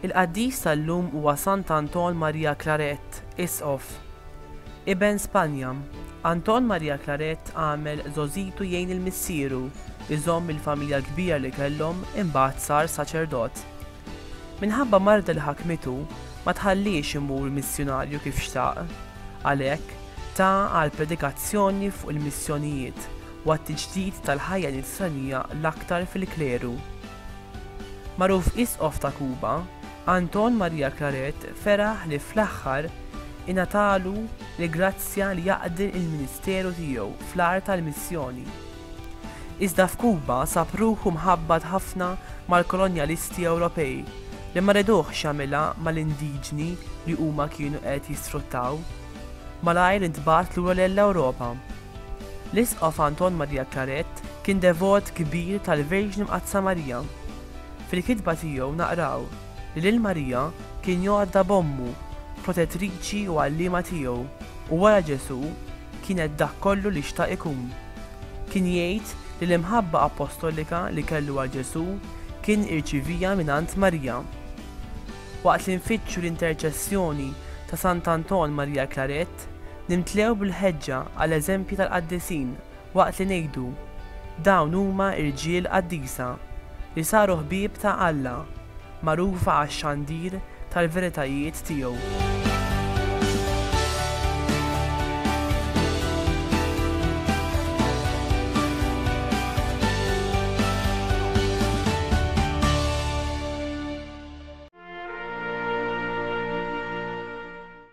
Il-qaddis tal-lum huwa Sant Anton Maria Claret, Isqof. Ibn Spanja. Anton Maria Claret għamel żożitu jgħin il-missieru iżomm il-familja kbira li kellhom imbagħad sar saċerdot. Minħabba marda li ħakmitu ma tħallix imur missjonarju kif xtaq. Għalhekk ta' għal predikazzjoni fuq il-missjonijiet u għat-tiġdid tal-ħajja nisranija l-aktar fil-kleru. Magħruf Isqof ta' Kuba, Anton Maria Claret feraħ li fl-aħħar ingħatalu l-grazzja li jaqdi il-ministeru tiegħu fl-art tal-missjoni. Iżda f'Kuba sab ruħu mħabbad ħafna mal-kolonjalisti Ewropej li ma redux jagħmilha mal-indiġni li huma kienu qed jisfruttaw. Malajr intbagħat lura lill-Ewropa. L-Isqof Anton Maria Claret kien devot kbir tal-Verġni Mqazza Marija. Fil-kitba tiegħu naqraw li lil Marija kien joqgħodha b'ommu, protettriċi u għalliema tiegħu, u wara Ġesu kienet dak kollu li xtaq ikun. Kien jgħid li l-imħabba apostolika li kellu għal Ġesu kien irċivija mingħand Marija. Waqt li nfittxu l-interċessjoni ta' Sant Anton Maria Claret, nimtlew bil-ħeġġa għal eżempji tal-qaddisin waqt li ngħidu dawn huma irġiel qaddisa li saru ħbieb ta' Alla, magħrufa għax-xandir tal-veritajiet tiegħu.